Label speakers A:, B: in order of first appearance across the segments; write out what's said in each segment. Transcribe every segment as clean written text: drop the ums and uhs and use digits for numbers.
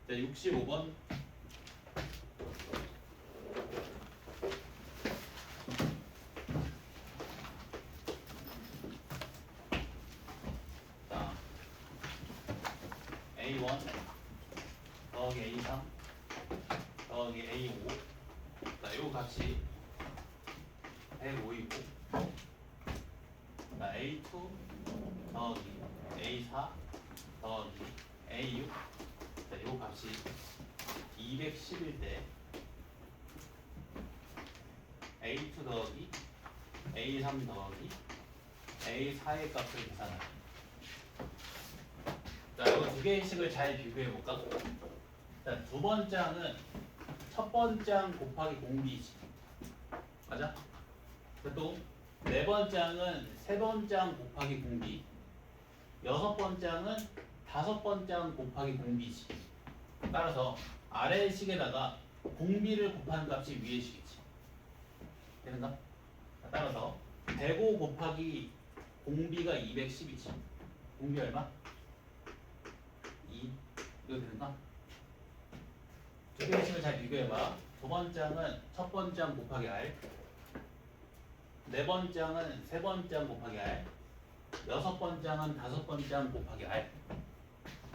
A: 자, 65번. 자, A1 더하기 A3 더하기 A5. 자, 요 값이 105이고, 자, A2 더하기 A4 더하기 A6. 자, 요 값이 210일 때 A2 더하기 A3 더하기 A4의 값을 계산하라. 자, 이거 두 개의 식을 잘 비교해 볼까? 자, 두 번째 항은 첫 번째 항 곱하기 공비지. 맞아? 또 네 번째 항은 세 번째 항 곱하기 공비. 여섯 번째 항은 다섯 번째 항 곱하기 공비지. 따라서 아래의 식에다가 공비를 곱하는 값이 위의 식이지. 되는가? 따라서 105 곱하기 공비가 210이지. 공비 얼마? 2. 이거 되는가? 두 개의 식을 잘 비교해봐. 두 번째 항은 첫 번째 항 곱하기 R, 네 번째 항은 세 번째 항 곱하기 R, 여섯 번째 항은 다섯 번째 항 곱하기 R.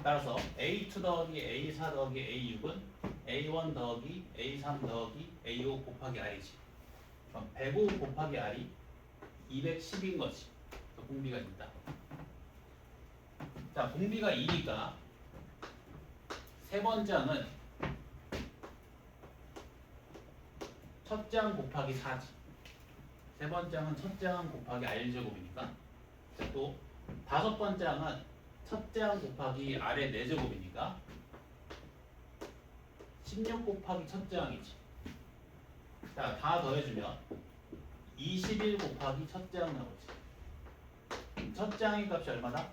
A: 따라서 A2 더하기 A4 더하기 A6은 A1 더하기 A3 더하기 A5 곱하기 R이지. 그럼 105 곱하기 R이 210인 거지. 또 공비가 있다. 자, 공비가 2니까 세 번째 항은 첫째 항 곱하기 4지. 세 번째 항은 첫째 항 곱하기 R제곱이니까. 또 다섯 번째 항은 첫째 항 곱하기 R의 4제곱이니까 16 곱하기 첫째 항이지. 자, 다 더해주면 21 곱하기 첫째 항 나오지. 첫째 항의 값이 얼마다?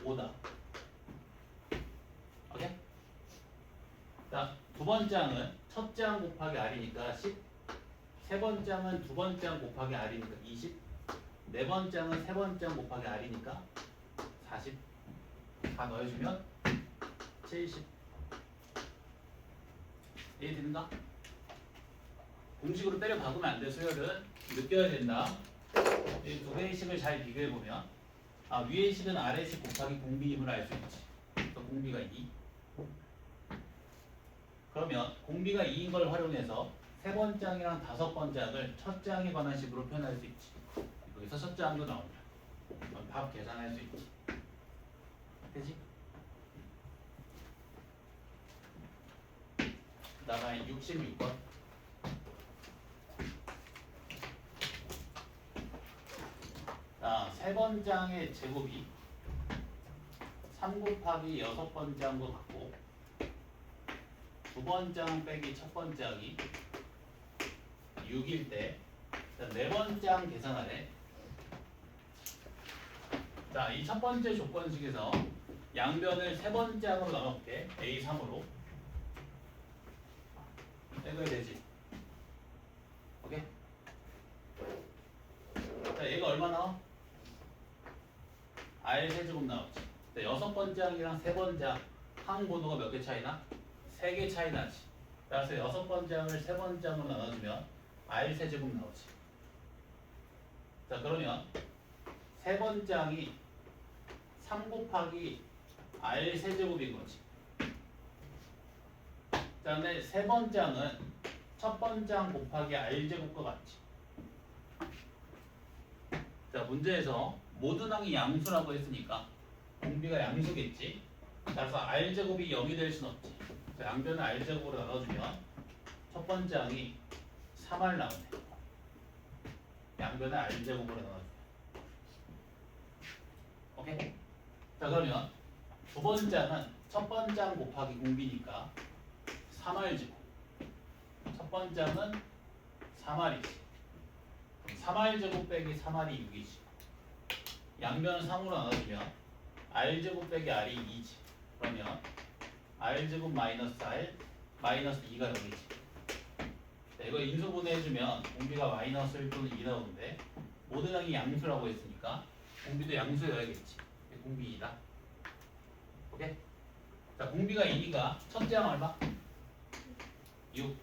A: 5다. 오케이? 자, 두 번째 항은 첫째 항 곱하기 R이니까 10, 세 번째 항은 두 번째 항 곱하기 R이니까 20, 네 번째 항은 세 번째 항 곱하기 R이니까 40. 다 넣어주면 70. 이해되는가? 공식으로 때려 박으면 안 돼. 수열은 느껴야 된다. 이 두 개의 식을 잘 비교해보면 위의 식은 아래 식 곱하기 공비임을 알 수 있지. 또 공비가 2. 그러면 공비가 2인 걸 활용해서 세 번째 항이랑 다섯 번째 항을 첫째 항에 관한 식으로 표현할 수 있지. 여기서 첫째 항도 나온다. 그럼 밥 계산할 수 있지. 되지? 그 다음에 66번. 자, 세 번째 항의 제곱이 3 곱하기 여섯 번째 항과 같고, 두 번째 항 빼기 첫 번째 항이 6일 때, 네 번째 항 계산하래. 자, 이 첫 번째 조건식에서 양변을 세 번째 항으로 나눠볼게. A3으로. 이거 되지. 오케이? 자, 얘가 얼마 나와? R 세제곱 나오지. 자, 여섯 번째 항이랑 세 번째 항 번호가 몇 개 차이나? 3개 차이 나지. 따라서 여섯 번째 항을 세 번째 항으로 나눠주면 R 세제곱 나오지. 자, 그러면 세 번째 항이 3 곱하기 R 세제곱인 거지. 자, 근데 세 번째 항은 첫 번째 항 곱하기 R 제곱과 같지. 자, 문제에서 모든 항이 양수라고 했으니까 공비가 양수겠지. 따라서 R 제곱이 0이 될 순 없지. 자, 양변을 R 제곱으로 나눠주면 첫 번째 항이 3R 나오네. 양변을 R 제곱으로 나눠주면. 오케이? 자, 그러면 두 번째 항은 첫 번째 항 곱하기 공비니까 3R 제곱. 첫 번째 항은 3R이지. 3R 제곱 빼기 3R이 6이지. 양변을 3으로 나눠주면 R 제곱 빼기 R이 2지. 그러면 R 제곱 마이너스 R 마이너스 2가 여기지. 자, 이거 인수분해 해주면 공비가 마이너스 1 또는 2 나오는데 모든 항이 양수라고 했으니까 공비도 양수여야겠지. 공비 2다. 오케이? 자, 공비가 2니까 첫째 항 얼마? 6.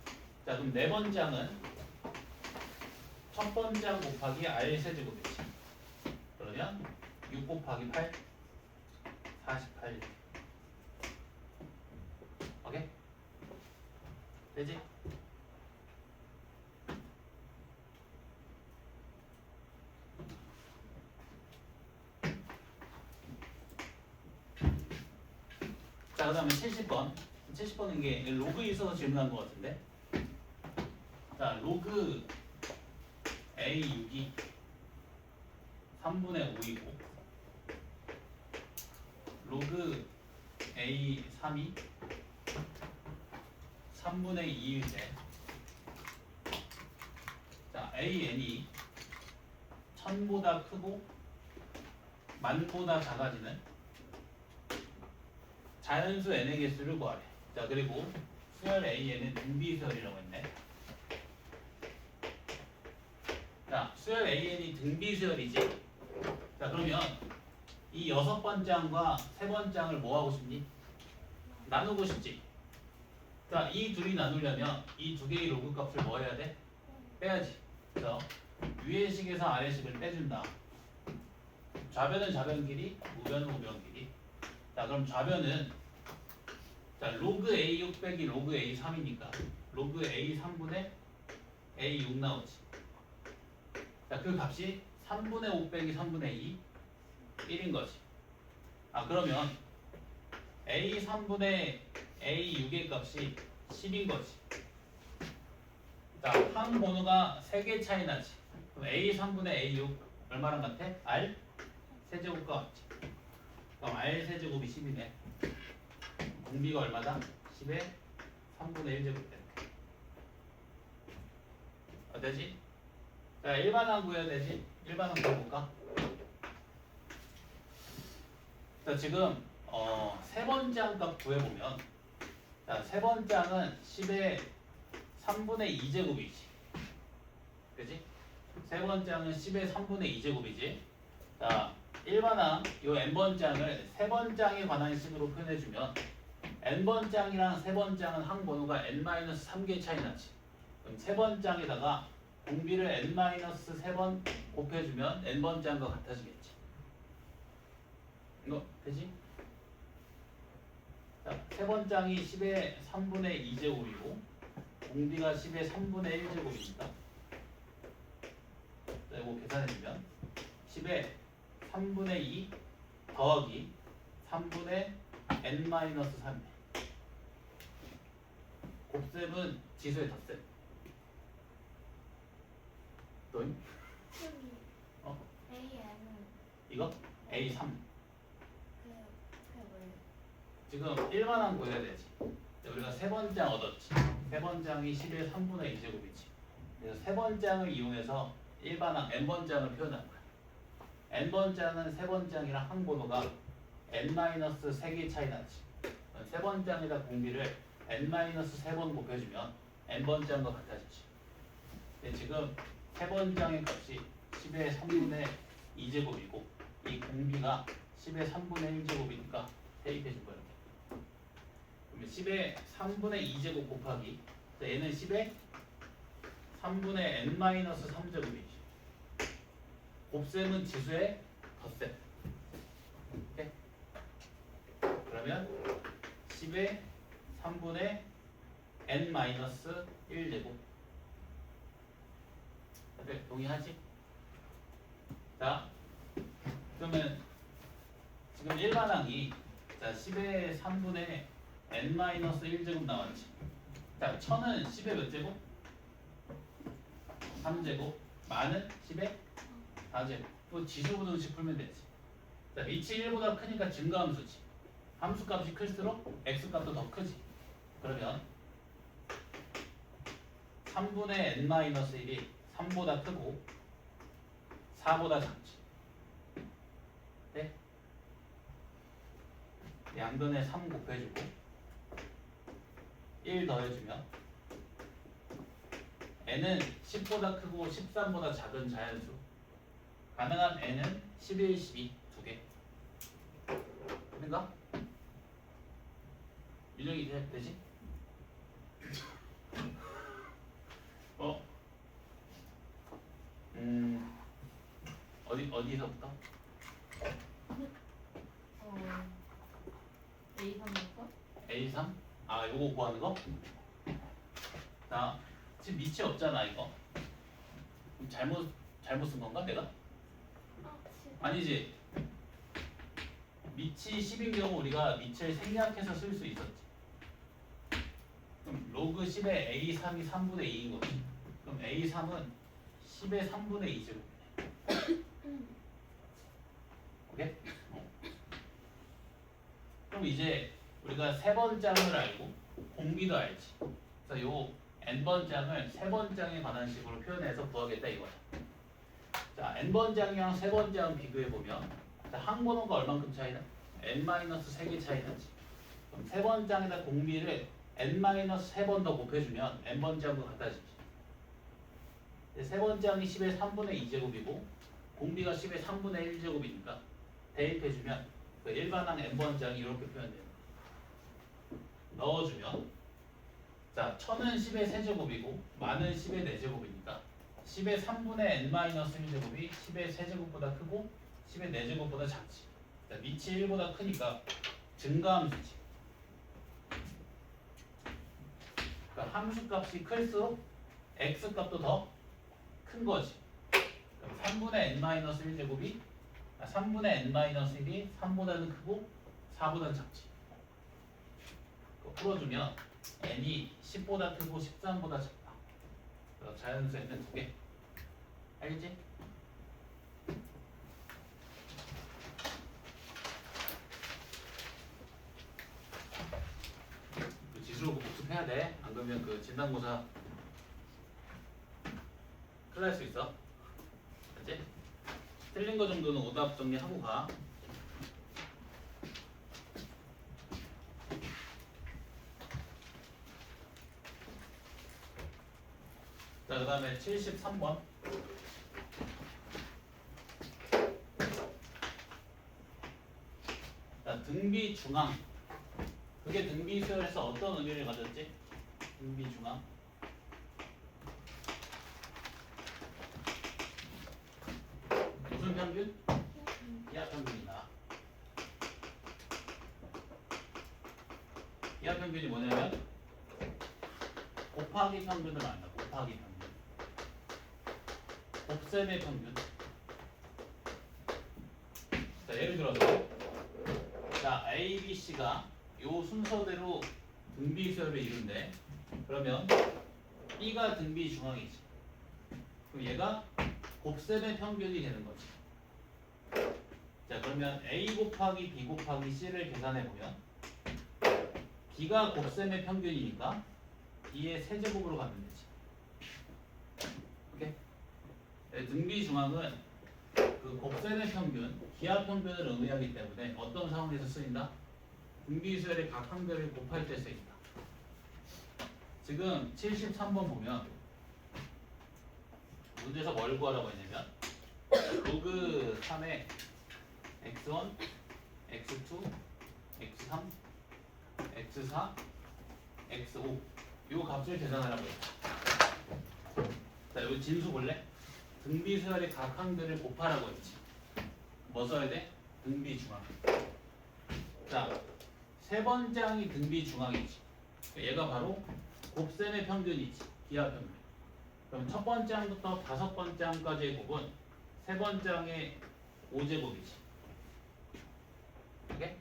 A: 자, 그럼 네 번째 항은 첫 번째 항 곱하기 R 세제곱이지. 그러면 6 곱하기 8, 48. 오케이? 되지? 자, 그 다음에 70번. 70번은 이게 로그에 있어서 질문한 것 같은데. 자, 로그 A6이 3분의 5이고, 로그 A3이 3분의 2일 때, 자, AN이 1000보다 크고 만보다 작아지는 자연수 n의 개수를 구하래. 자, 그리고 수열 AN은 등비수열이라고 했네. 자, 수열 AN이 등비수열이지. 자, 그러면 이 6번째 항과 3번째 항을 뭐 하고 싶니? 나누고 싶지. 자, 이 둘이 나누려면 이 두 개의 로그 값을 뭐 해야 돼? 빼야지. 그래서 위의 식에서 아래 식을 빼준다. 좌변은 좌변 길이, 우변은 우변 길이. 자, 그럼 좌변은 자, 로그 A6 빼기 로그 A3이니까 로그 A3분의 A6 나오지. 자, 그 값이 3분의 5 빼기 3분의 2 1인 거지. 아, 그러면 A3분의 A6의 값이 10인 거지. 자, 항 번호가 3개 차이 나지. 그럼 A3분의 A6 얼마랑 같아? R 세제곱과 같지. 그럼 R 세제곱이 10이네. 공비가 얼마다? 10의 3분의 1제곱 되네. 되지? 자, 일반항 구해야 되지? 일반항 구해볼까? 자, 지금 세 번째 항값 구해보면, 자, 세 번째 항은 10의 3분의 2제곱이지. 그지? 세 번째 항은 10의 3분의 2제곱이지. 자, 일반항, 요 n번째 항을 세 번째 항에 관한 식으로 표현해주면 n번째 항이랑 세 번째 항은 항 번호가 n-3개 차이 나지. 그럼 세 번째 항에다가 공비를 n-3번 곱해주면 n번째 항과 같아지겠지. 이거 되지? 자, 세 번째 항이 10의 3분의 2제곱이고 공비가 10의 3분의 1제곱이니까 자, 이거 계산해주면 10의 3분의 2 더하기 3분의 n-3 곱셈은 지수의 덧셈. 또잉?
B: 여기
A: 어?
B: AN은
A: 이거? A3.
B: 그게 뭐예요?
A: 지금 일반항 구해야 되지. 우리가 세 번째 항 얻었지. 세 번째 항이 10의 3분의 2제곱이지. 그래서 세 번째 항을 이용해서 일반항 n번째 항을 표현한 거야. n번째 항은 세 번째 항이랑 항 번호가 n-3개 차이 나지. 세 번째 항에다 공비를 n-3번 곱해주면 n번째 항과 같아지지. 근데 지금 세 번째 항의 값이 10의 3분의 2제곱이고 이 공비가 10의 3분의 1제곱이니까 대입해준 거예요. 그러면 10의 3분의 2제곱 곱하기 얘는 10의 3분의 n-3제곱이지. 곱셈은 지수의 덧셈. 오케이? 그러면 10의 3분의 n-1제곱. 네, 동의하지? 자, 그러면 지금 일반항이 자 10의 3분의 n-1제곱 나왔지. 자, 1000은 10의 몇 제곱? 3제곱. 만은 10의 4제곱. 또 지수부등식 풀면 되지. 자, 위치 1보다 크니까 증가함수지. 함수값이 클수록 x값도 더 크지. 그러면 3분의 n-1이 3보다 크고 4보다 작지. 네? 양변에 3 곱해주고 1 더해주면 n은 10보다 크고 13보다 작은 자연수. 가능한 n은 11, 12 두 개. 그런가? 유정이 되지? 어? 어디서부터?
B: A3부터?
A: A3? 아 요거 구하는 거? 자 지금 밑이 없잖아 이거. 그럼 잘못 쓴 건가 내가? 아니지. 밑이 10인 경우 우리가 밑을 생략해서 쓸 수 있었지. 그럼 로그 10의 A3이 3분의 2인 거지. 그럼 A3은 10의 3분의 2제곱이네. 오케이? 그럼 이제 우리가 세 번장을 알고 공비도 알지. 그래서 요 n번장을 세 번장에 관한 식으로 표현해서 구하겠다 이거야. 자, n번장이랑 세 번장 비교해보면 항 번호가 얼만큼 차이나? n-3개 차이 나지. 그럼 세 번장에다 공비를 n-3번 더 곱해주면 n번장과 같아지지. 세 번장이 10의 3분의 2제곱이고 공비가 10의 3분의 1제곱이니까 대입해주면 그 일반항 n번장이 이렇게 표현돼요. 넣어주면 자, 1000은 10의 세제곱이고 만은 10의 4제곱이니까 10의 3분의 n-1제곱이 10의 세제곱보다 크고 10의 4제곱보다 작지. 자, 밑이 1보다 크니까 증가함수지. 그러니까 함수값이 클수록 x값도 더 큰 거지. 그럼 3분의 n-1제곱이 3분의 n-1이 3보다는 크고 4보다는 작지. 그거 풀어주면 n이 10보다 크고 13보다 작다. 그래서 자연수에는 2개. 알겠지? 그 지수로 복습해야 돼. 안 그러면 그 진단고사 큰일 날 수 있어. 알지? 틀린 거 정도는 오답 정리하고 가. 자, 그 다음에 73번. 자, 등비 중앙. 그게 등비 수열에서 어떤 의미를 가졌지? 등비 중앙. 무슨 평균? 기하 평균이다. 기하 평균이 뭐냐면 곱하기 평균을 말한다. 곱하기 평균. 곱셈의 평균. 자, 예를 들어서 자, A, B, C가 요 순서대로 등비 수열을 이룬대. 그러면 B가 등비 중앙이지. 그럼 얘가 곱셈의 평균이 되는 거지. 자, 그러면 A 곱하기 B 곱하기 C를 계산해 보면 B가 곱셈의 평균이니까 B의 세제곱으로 가면 되지. 오케이? 네, 등비 중앙은 그 곱셈의 평균, 기하 평균을 의미하기 때문에 어떤 상황에서 쓰인다? 등비 수열의 각 항들을 곱할 때 쓰인다. 지금 73번 보면 문제에서 뭘 구하라고 했냐면 로그 3의 x1, x2, x3, x4, x5 요 값을 계산하라고 했다. 자, 여기 진수 볼래? 등비 수열의 각 항들을 곱하라고 했지. 뭐 써야 돼? 등비 중앙. 자, 세 번장이 등비 중앙이지. 얘가 바로 곱셈의 평균이지. 기하 평균. 그럼 첫 번장부터 다섯 번장까지의 곱은 세 번장의 5제곱이지. 오케이?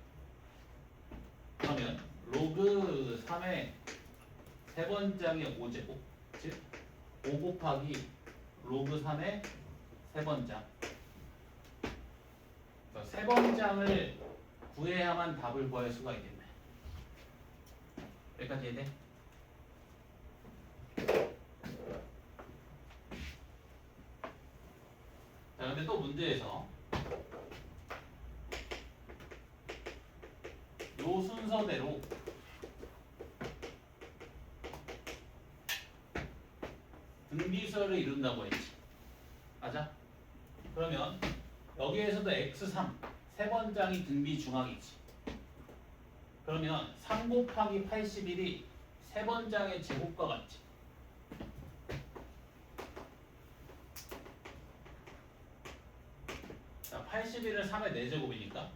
A: 그러면 로그 3의 세 번장의 5제곱, 즉 5 곱하기 로그 3의 세 번장. 세 번장을 구해야만 답을 구할 수가 있겠네. 여기까지 이해돼? 자, 근데 또 문제에서 요 순서대로 등비수열을 이룬다고 했지. 맞아? 그러면 여기에서도 x3 세 번장이 등비 중앙이지. 그러면 3 곱하기 81이 세 번장의 제곱과 같지. 자, 81은 3의 4제곱이니까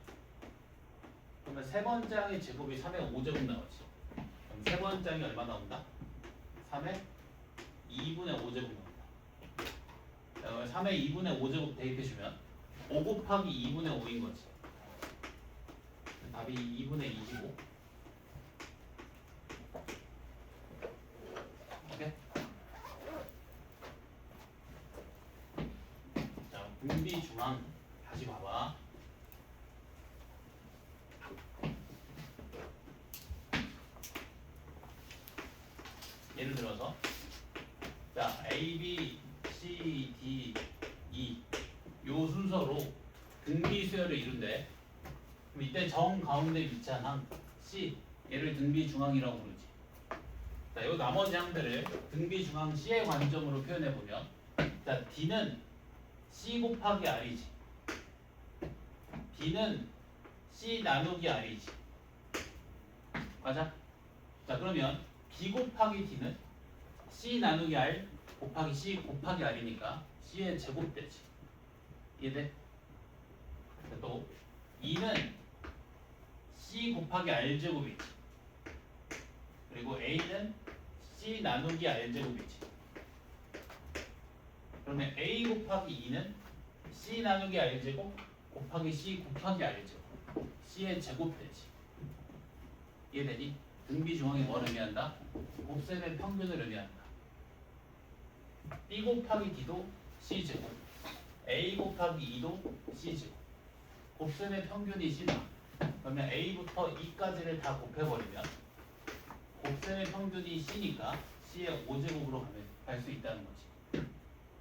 A: 그러면 세 번장의 제곱이 3의 5제곱 나오지. 그럼 세 번장이 얼마 나온다? 3의 2분의 5제곱 나온다. 자, 3의 2분의 5제곱 대입해주면 5 곱하기 2분의 5인 거지. 답이 2분의 2고. 오케이? 자, 분비 중앙 다시 봐봐. 예를 들어서 자, A, B, C, D, E 요 순서로 등비 수열을 이룬대. 그럼 이때 정 가운데 위치한 항 C 얘를 등비 중앙이라고 부르지. 자, 요 나머지 항들을 등비 중앙 C의 관점으로 표현해 보면 자, D는 C 곱하기 R이지. B는 C 나누기 R이지. 맞아? 자, 그러면 B 곱하기 D는 C 나누기 R 곱하기 C 곱하기 R이니까 C의 제곱되지. 이해돼? 또 E는 C 곱하기 R 제곱이지. 그리고 A는 C 나누기 R 제곱이지. 그러면 A 곱하기 E는 C 나누기 R 제곱 곱하기 C 곱하기 R 제곱. C의 제곱되지. 이해되니? 등비 중앙이 뭘 의미한다? 곱셈의 평균을 의미한다. B 곱하기 D도 C 제곱, A 곱하기 E도 C 제곱. 곱셈의 평균이 C다. 그러면 A부터 E까지를 다 곱해버리면 곱셈의 평균이 C니까 C의 5제곱으로 갈 수 있다는 거지.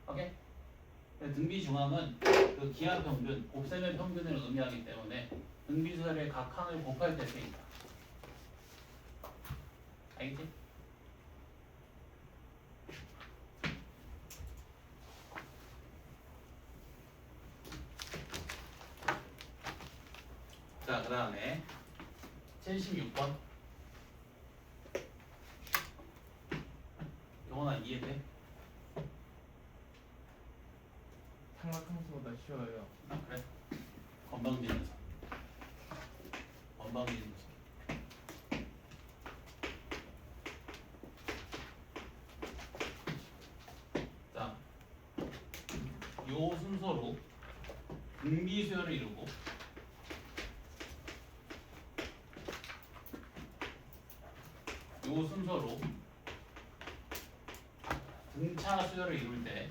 A: 오케이? 등비 중앙은 그 기하 평균, 곱셈의 평균을 의미하기 때문에 등비수열의 각 항을 곱할 때 쓰인다. 알겠지? 자, 그 다음에 76번. 영원아 이해돼?
C: 삼각함수보다 쉬워요.
A: 아, 그래? 건방지면서. 건방지면서. 자, 요 순서로 등비수열을 이루고 요 순서로 등차 수열을 이룰 때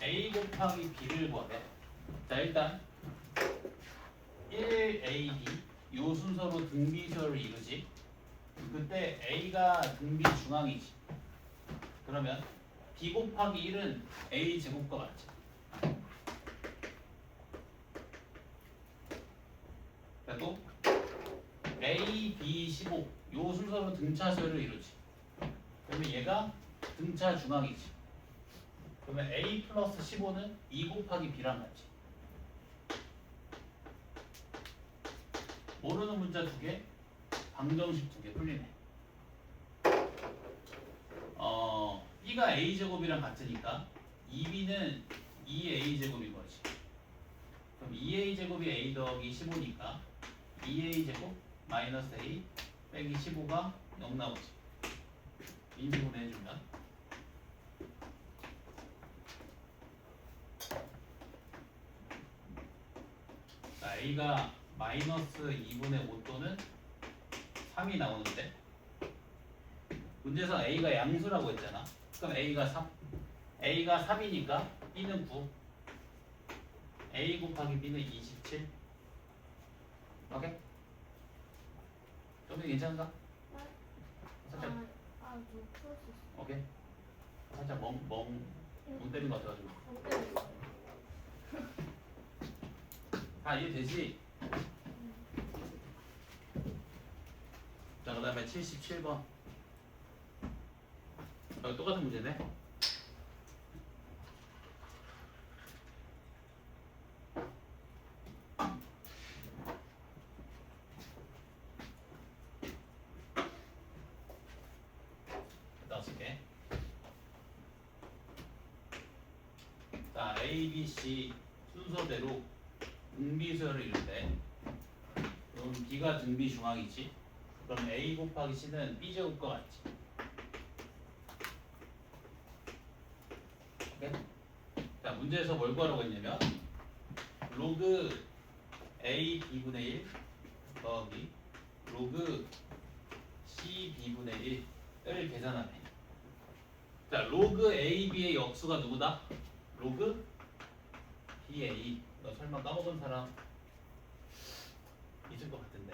A: A 곱하기 B를 구하래. 자, 일단 1AD 요 순서로 등비 수열을 이루지. 그때 A가 등비 중앙이지. 그러면 B 곱하기 1은 A 제곱과 같지. 자, 또 A, B, 15 요 순서로 등차 수열을 이루지. 그러면 얘가 등차 중앙이지. 그러면 A 플러스 15는 2 곱하기 B랑 같지. 모르는 문자 2개, 방정식 2개 풀리네. B가 A제곱이랑 같으니까 2B는 2A제곱인 거지. 그럼 2A제곱이 A 더하기 15니까 2A제곱 마이너스 A 빼기 15가 0 나오지. 인수분해 해주면 자, A가 마이너스 2분의 5 또는 3이 나오는데 문제에서 A가 양수라고 했잖아. 그럼 A가 3 A가 3이니까 B는 9 A 곱하기 B는 27. 오케이? 좀 더 괜찮은가? 살짝
B: 너 풀었어.
A: 오케이? 살짝 멍 때린 것 같아가지고 다 이해되지? 자, 그 다음에 77번. 똑같은 문제네. A, B, C 순서대로 등비수열을 이룰 때 그럼 B가 등비 중앙이지. 그럼 A 곱하기 C는 B 제곱과 같지. 오케이? 자, 문제에서 뭘 구하라고 했냐면 로그 A B분의 1 더하기 로그 C B분의 1을 계산하네. 자, 로그 A, B의 역수가 누구다? 로그 BA. 너 설마 까먹은 사람 있을 것 같은데.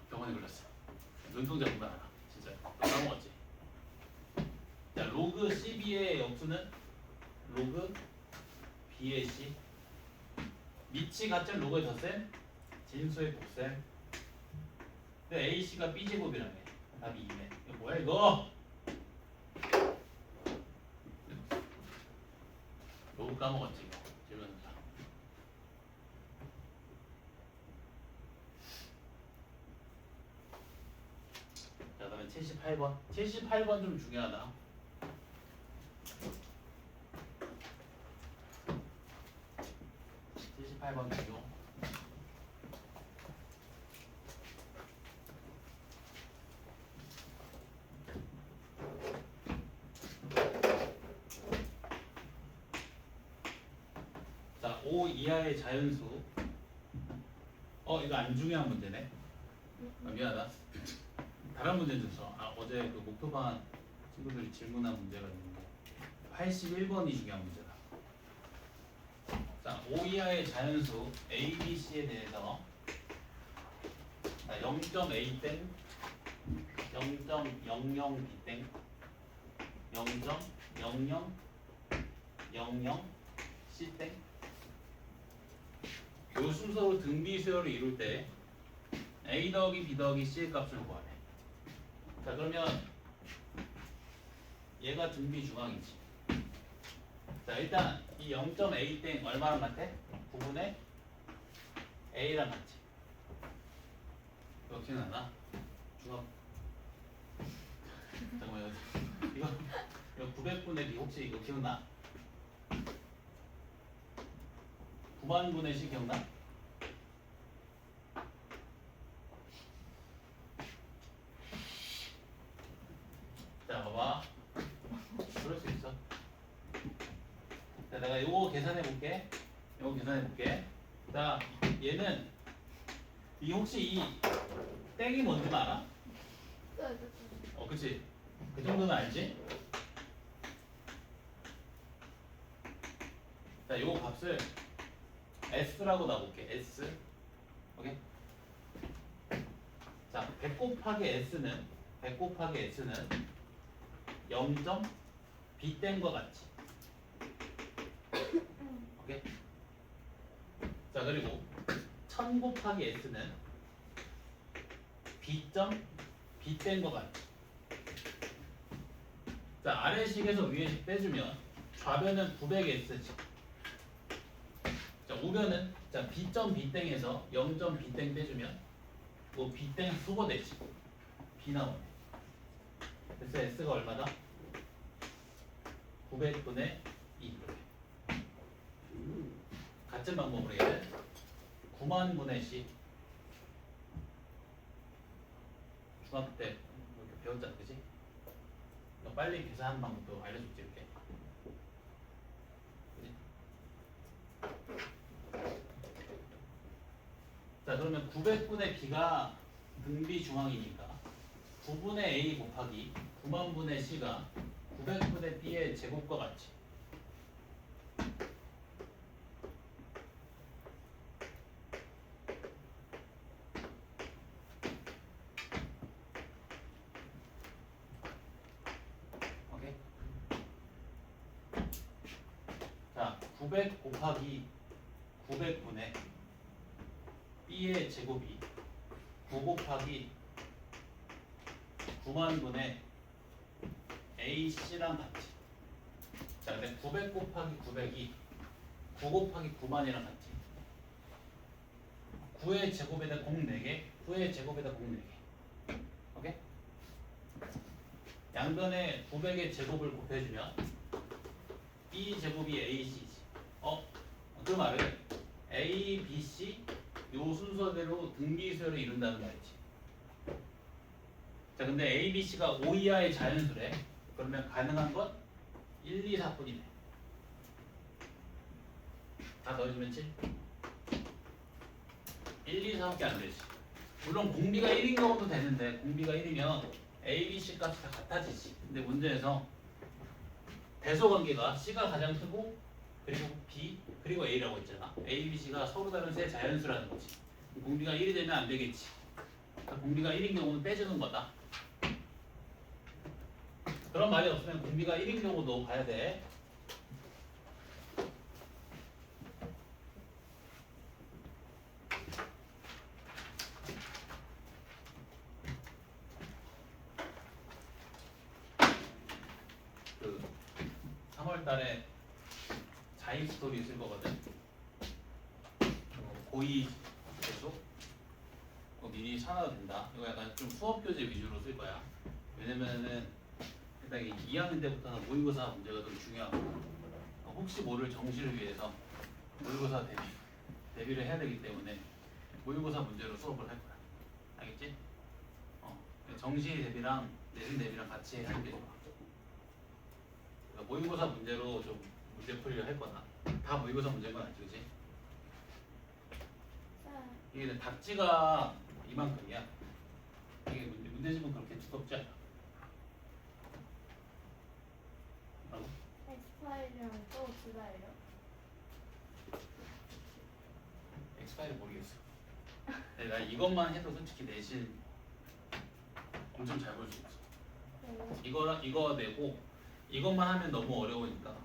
A: 병원에 걸렸어. 눈동자 보면 알아. 진짜. 너 까먹었지? 자, 로그 CB의 역수는 로그 B의 C. 밑이 같은 로그의 덧셈, 진수의 곱셈. 근데 AC가 B제곱이라며. 답이 2네. 이거 뭐야 이거? 로그 까먹었지 이거. 질문자. 자, 그러면 78번. 78번 좀 중요하다. 78번 중요. 자, 5 이하의 자연수. 이거 안 중요한 문제네. 미안하다. 다른 문제 줬어. 어제 그 목표반 친구들이 질문한 문제가 있는데 81번이 중요한 문제다. 자, 5 이하의 자연수 A, B, C에 대해서 0.A 땡, 0.00 B 땡, 0.00 C 땡. 요 순서로 등비 수열을 이룰 때 A 더하기 B 더하기 C의 값을 구하네. 자, 그러면 얘가 등비 중앙이지. 자, 일단 이 0.A 땡 얼마랑 같아? 9분의 A랑 같지. 이거 기억나나? 중앙. 잠깐만요. 이거 900분의 B 혹시 이거 기억나? 9만분의 C 기억나? 자, 봐봐. 그럴 수 있어. 자, 내가 요거 계산해 볼게. 자, 얘는 혹시 이 땡이 뭔지 알아? 그치? 그 정도는 알지? 자, 요 값을 S라고 놔볼게. S. 오케이? 자, 100 곱하기 S는 0. B땡과 같지. 오케이? 자, 그리고 1000 곱하기 S는 B땡과 같지. 자, 아래식에서 위에식 빼주면 좌변은 900S지. 자, 우변은 자 B.B땡에서 0.B땡 빼주면 뭐 B땡 수거되지. B 나오네. 그래서 S가 얼마다? 900분의 2 이렇게. 같은 방법으로 얘는 9만분의 C. 중학교 때 이렇게 배웠잖아, 그지? 너 빨리 계산하는 방법도 알려줄게 이렇게. 그지? 자, 그러면 900분의 B가 등비 중앙이니까 9분의 A 곱하기 9만분의 C가 900분의 B의 제곱과 같이. 오케이? 자, 900 곱하기 900분의 B의 제곱이 9 곱하기 9만분의 AC랑 같지. 자, 근데 900 곱하기 900이 9 곱하기 9만이랑 같지. 9의 제곱에다 공 4개, 9의 제곱에다 공 4개. 오케이? 양변에 900의 제곱을 곱해주면 B 제곱이 AC지. 그 말은 A, B, C 요 순서대로 등비수열을 이룬다는 말이지. 자, 근데 A, B, C가 5 이하의 자연수래. 그러면 가능한 건 1, 2, 4뿐이네. 다 더해주면 7. 1, 2, 4밖에 안 되지. 물론 공비가 1인 경우도 되는데 공비가 1이면 A, B, C 값이 다 같아지지. 근데 문제에서 배소 관계가 C가 가장 크고 그리고 B 그리고 A라고 있잖아. A, B, C가 서로 다른 세 자연수라는 거지. 공비가 1이 되면 안 되겠지. 그러니까 공비가 1인 경우는 빼주는 거다. 그런 말이 없으면 공비가 1인 경우도 봐야 돼. 그 3월 달에 자입 스토리 쓸 거거든. 고2 계속 미리 사놔도 된다. 이거 약간 좀 수업 교재 위주로 쓸 거야. 왜냐면은 일단 2학년 때부터는 모의고사 문제가 좀 중요하고 혹시 모를 정시를 위해서 모의고사 대비를 해야 되기 때문에 모의고사 문제로 수업을 할 거야. 알겠지? 정시 대비랑 내신 대비랑 같이 하는 게 좋아. 그러니까 모의고사 문제로 좀 문제 풀이를 할 거다. 다 모의고사 문제인 건 아니지, 그치? 이게 답지가 이만큼이야. 이게 문제집은 그렇게 두껍지 않아. 뭐라고?
B: 엑스파일이랑 또 주가예요?
A: 엑스파일은 모르겠어. 내가 이것만 해도 솔직히 내신 엄청 잘 볼 수 있어. 이거랑 이거 내고 이것만 하면 너무 어려우니까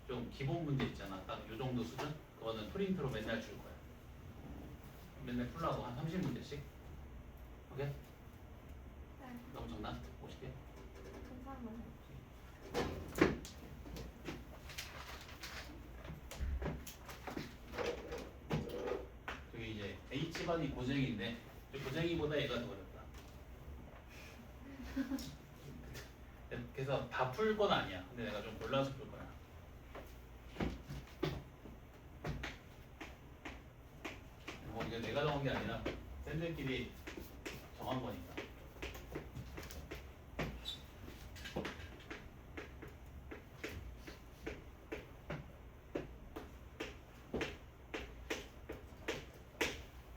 A: 좀 기본 문제 있잖아. 딱 요 정도 수준? 그거는 프린트로 맨날 줄 거야. 맨날 풀라고 한 30문제씩. 오케이?
B: 네.
A: 너무 적나? 50개?
B: 감사합니다.
A: 저기 이제 H반이 고쟁이인데 고쟁이보다 얘가 더 어렵다. 그래서 다 풀 건 아니야. 근데 내가 좀 골라서 풀 거야. 뭐 이게 내가 정한 게 아니라 쌤들끼리 정한 거니까.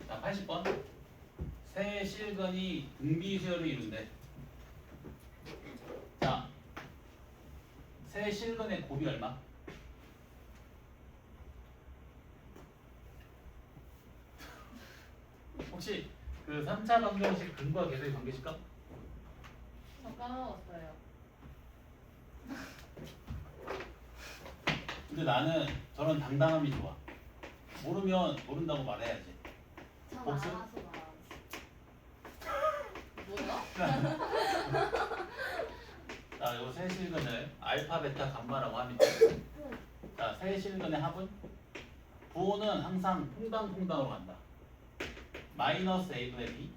A: 자, 80번. 새 실근이 등비수열을 이룬대. 자, 새 실근의 곱이 얼마? 혹시 그 3차 방정식 근과 계수의 관계식과?
C: 저 까먹었어요.
A: 근데 나는 저런 당당함이 좋아. 모르면 모른다고 말해야지.
B: 전
A: 복수?
B: 알아서 말하지.
C: 뭐야?
A: 자, 요 새 실근을 알파, 베타, 감마라고 합니다. 자, 새 실근의 합은? 부호는 항상 퐁당퐁당으로 간다. 마이너스 A분의 B.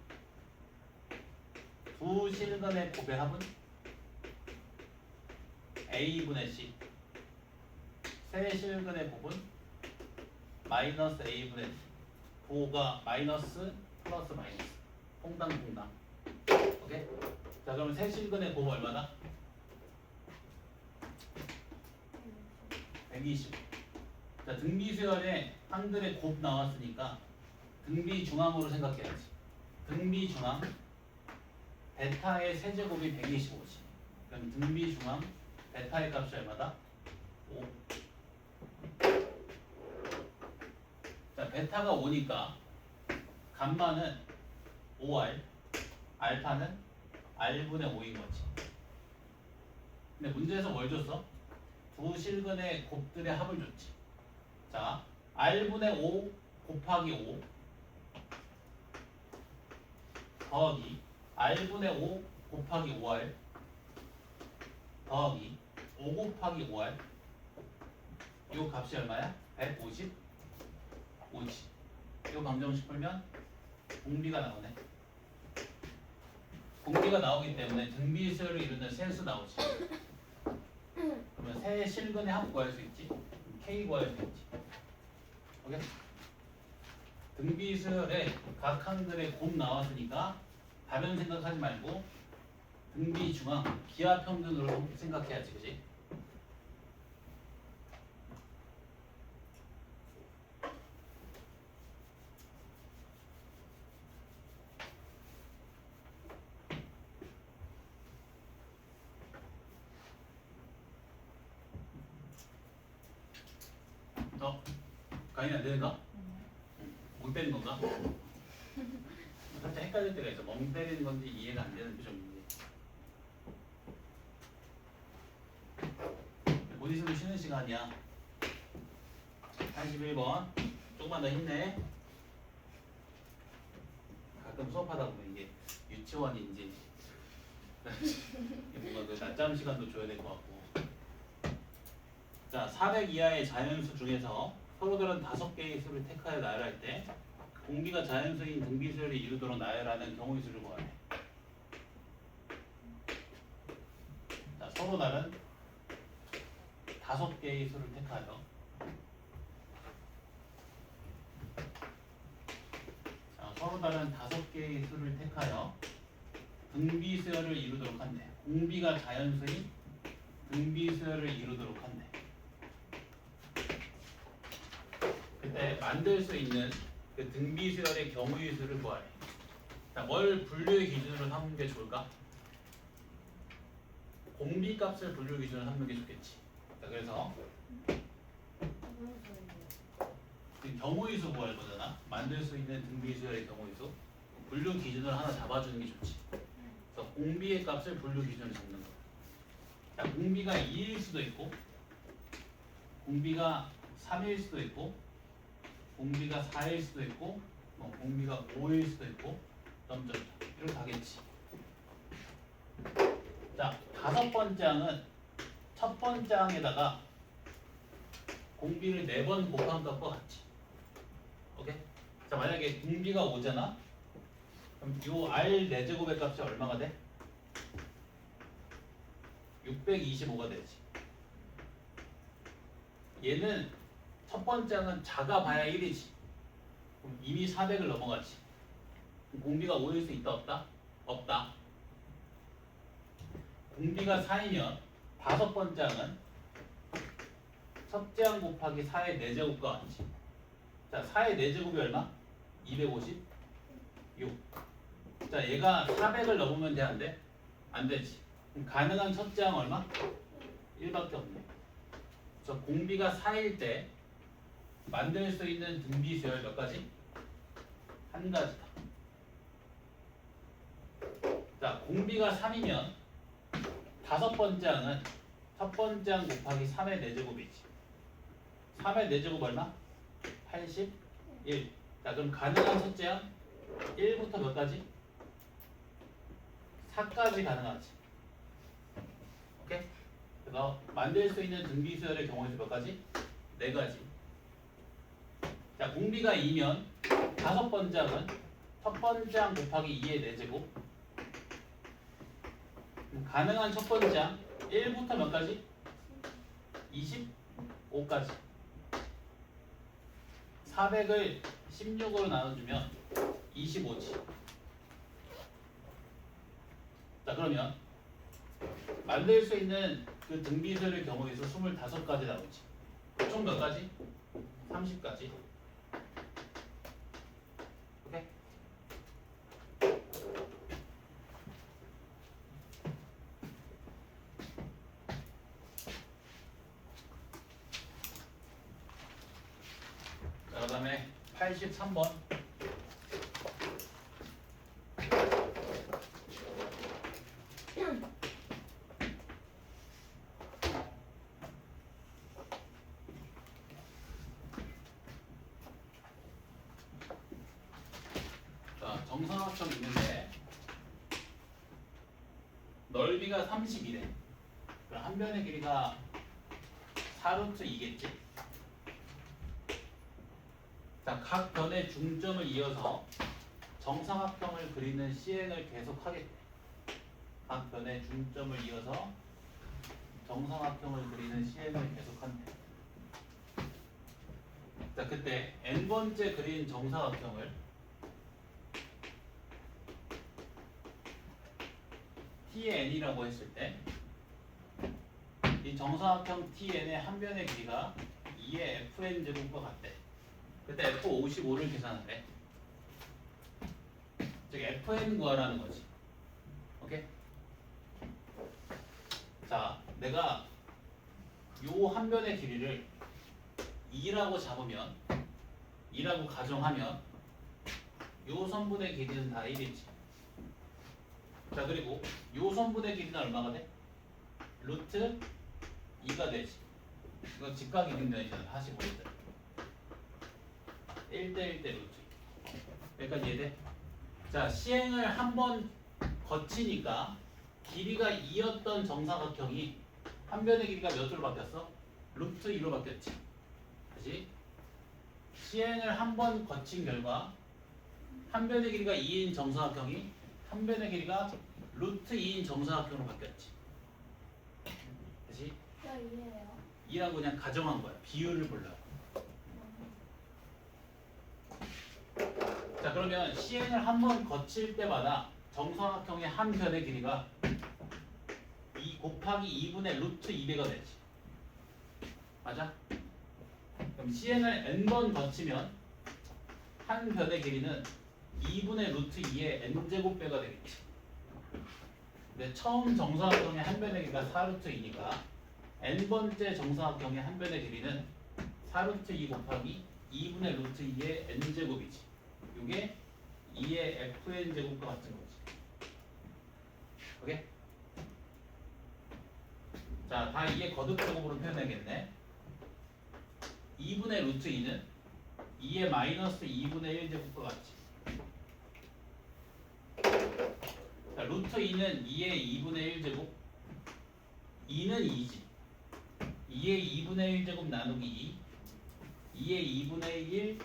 A: 두 실근의 곱의 합은? A분의 C. 새 실근의 곱은? 마이너스 A분의 D. 부호가 마이너스 플러스 마이너스. 퐁당퐁당. 오케이? 자, 그럼 새 실근의 곱 얼마다? 120. 자, 등비수열에 한글에 곱 나왔으니까 등비중앙으로 생각해야지. 등비중앙 베타의 세제곱이 125지. 그럼 등비중앙 베타의 값이 얼마다? 5. 자, 베타가 5니까 감마는 5R, 알파는 R분의 5인 거지. 근데 문제에서 뭘 줬어? 두 실근의 곱들의 합을 줬지. 자, R분의 5 곱하기 5 더하기 R분의 5 곱하기 5R 더하기 5 곱하기 5R 요 값이 얼마야? 155지. 요 방정식 풀면 공비가 나오네. 공비가 나오기 때문에 등비수열을 이루는 세수 나오지. 그러면 세 실근의 합 구할 수 있지. K 구할 수 있지. 오케이? 등비수열에 각 항들의 곱 나왔으니까 다른 생각하지 말고 등비 중앙 기하 평균으로 생각해야지, 그지? 강의 안 되는가? 멍 때리는 건가? 살짝 헷갈릴 때가 있어. 멍 때리는 건지 이해가 안 되는 표정인지. 곧 있으면 쉬는 시간이야. 81번. 조금만 더 힘내. 가끔 수업하다 보면 이게 유치원인지 뭔가 그 낮잠 시간도 줘야 될 것 같고. 자, 400 이하의 자연수 중에서 서로들은 5개의 수를 택하여 나열할 때 공비가 자연수인 등비수열을 이루도록 나열하는 경우의 수를 구하래. 자, 서로 다른 5개의 수를 택하여 서로 다른 5개의 수를 택하여 등비수열을 이루도록 한대. 공비가 자연수인 등비수열을 이루도록 한대. 그때 만들 수 있는 그 등비수열의 경우의 수를 구하래. 자, 뭘 분류의 기준으로 삼는 게 좋을까? 공비 값을 분류 기준으로 삼는 게 좋겠지. 자, 그래서 그 경우의 수 구할 거잖아. 만들 수 있는 등비수열의 경우의 수. 분류 기준을 하나 잡아주는 게 좋지. 그래서 공비의 값을 분류 기준으로 잡는 거. 자, 공비가 2일 수도 있고, 공비가 3일 수도 있고, 공비가 4일 수도 있고, 공비가 5일 수도 있고, 점점 이렇게 가겠지. 자, 5번째 항은 첫 번째 항에다가 공비를 4번 곱한 값과 같지. 오케이? 자, 만약에 공비가 5잖아. 그럼 요 R 4제곱의 값이 얼마가 돼? 625가 되지. 얘는 첫 번째 항은 작아봐야 1이지. 그럼 이미 400을 넘어갔지. 공비가 5일 수 있다 없다? 없다. 공비가 4이면 5번째 항은 첫째 항 곱하기 4의 4제곱과 같지. 자, 4의 4제곱이 얼마? 256. 자, 얘가 400을 넘으면 돼, 안 돼? 안 되지. 그럼 가능한 첫째 항 얼마? 1밖에 없네. 그래서 공비가 4일 때 만들 수 있는 등비수열 몇 가지? 한 가지다. 자, 공비가 3이면 5번째 항은 첫 번째 항 곱하기 3의 4제곱이지. 3의 4제곱 얼마? 81. 자, 그럼 가능한 첫째 항 1부터 몇 가지? 4까지 가능하지. 오케이? 그래서 만들 수 있는 등비수열의 경우에서 몇 가지? 4가지. 자, 공비가 2면 5번째 항은 첫 번째 항 곱하기 2의 4제곱. 가능한 첫 번째 항 1부터 몇 가지? 25까지. 400을 16으로 나눠주면 25지. 자, 그러면 만들 수 있는 그 등비수열의 경우에서 25가지 나오지. 총 몇 가지? 30가지. 오케이? 자, 그 다음에 83번. 자, 정사각형 있는데 넓이가 30이래. 그럼 한 변의 길이가 4루트 2겠지? 자, 각 변의 중점을 이어서 정사각형을 그리는 시행을 계속 하겠대. 각 변의 중점을 이어서 정사각형을 그리는 시행을 계속한대. 자, 그때 n번째 그린 정사각형을 TN이라고 했을 때 이 정사각형 TN의 한 변의 길이가 2의 FN 제곱과 같대. 그때 F55를 계산한대. 즉 FN 구하라는 거지. 오케이? 자, 내가 요 한 변의 길이를 2라고 잡으면 2라고 가정하면 요 선분의 길이는 다 1이지. 자, 그리고 요 선분의 길이는 얼마가 돼? 루트 2가 되지. 이거 직각이등변이잖아. 45일 때 1대 1대 루트. 여기까지 이해돼? 자, 시행을 한 번 거치니까 길이가 2였던 정사각형이 한 변의 길이가 몇으로 바뀌었어? 루트 2로 바뀌었지. 다시 시행을 한 번 거친 결과 한 변의 길이가 2인 정사각형이 한 변의 길이가 루트 2인 정사각형으로 바뀌었지. 다시
B: 저 이해해요.
A: 2라고 그냥 가정한 거야. 비율을 보려고. 자, 그러면 시행을 한 번 거칠 때마다 정사각형의 한 변의 길이가 2 곱하기 2분의 루트 2배가 되지. 맞아? 그럼 시행을 n번 거치면 한 변의 길이는 2분의 루트 2의 n제곱배가 되겠지. 근데 처음 정사각형의 한 변의 길이가 4루트 2니까 n번째 정사각형의 한 변의 길이는 4루트 2 곱하기 2분의 루트 2의 n제곱이지. 이게 2의 fn제곱과 같은 거지. 오케이? 자, 다 2의 거듭제곱으로 표현해야겠네. 2분의 루트 2는 2의 마이너스 2분의 1제곱과 같지. 자, 루트 2는 2의 2분의 1제곱. 2는 2지. 2의 2분의 1제곱 나누기 2. 2의 2분의 1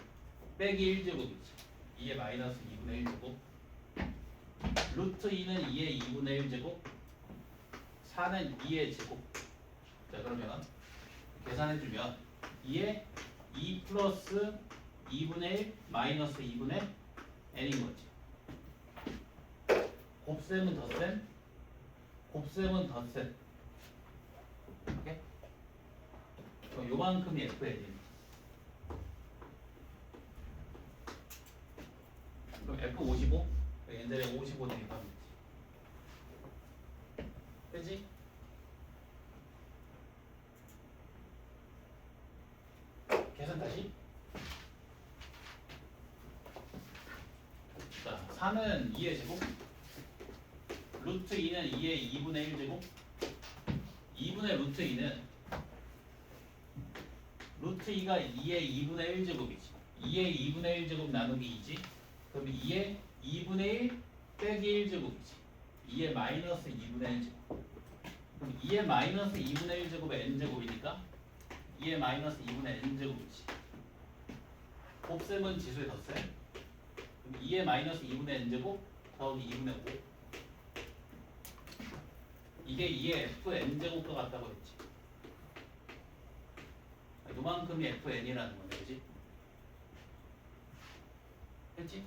A: 빼기 1제곱이지. 2의 마이너스 2분의 1제곱. 루트 2는 2의 2분의 1제곱. 4는 2의 제곱. 자, 그러면 계산해주면 2의 2 플러스 2분의 1 마이너스 2분의 n인 거지. 곱셈은 덧셈, 곱셈은 덧셈. 오케이? 그럼 요만큼이 fn입니다. 그럼 F55? 옛날에 55 대입하면 되지. 되지? 계산 다시. 자, 4는 2의 제곱. 루트 2는 2의 2분의 1제곱. 2분의 루트 2는 루트 2가 2의 2분의 1제곱이지. 2의 2분의 1제곱 나누기 2지. 그럼 2의 2분의 1 빼기 1제곱이지. 2의 마이너스 2분의 1제곱. 그럼 2의 마이너스 2분의 1제곱의 n제곱이니까 2의 마이너스 2분의 n제곱이지. 곱셈은 지수의 덧셈. 그럼 2의 마이너스 2분의 n제곱 더하기 2분의 5. 이게 2의 fn제곱과 같다고 했지. 요만큼이 fn이라는 거네, 그지? 했지?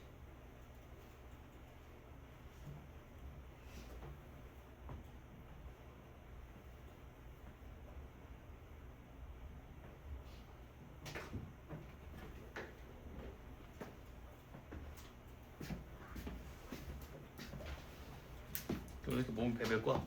A: 왜 이렇게 몸 베벨 거?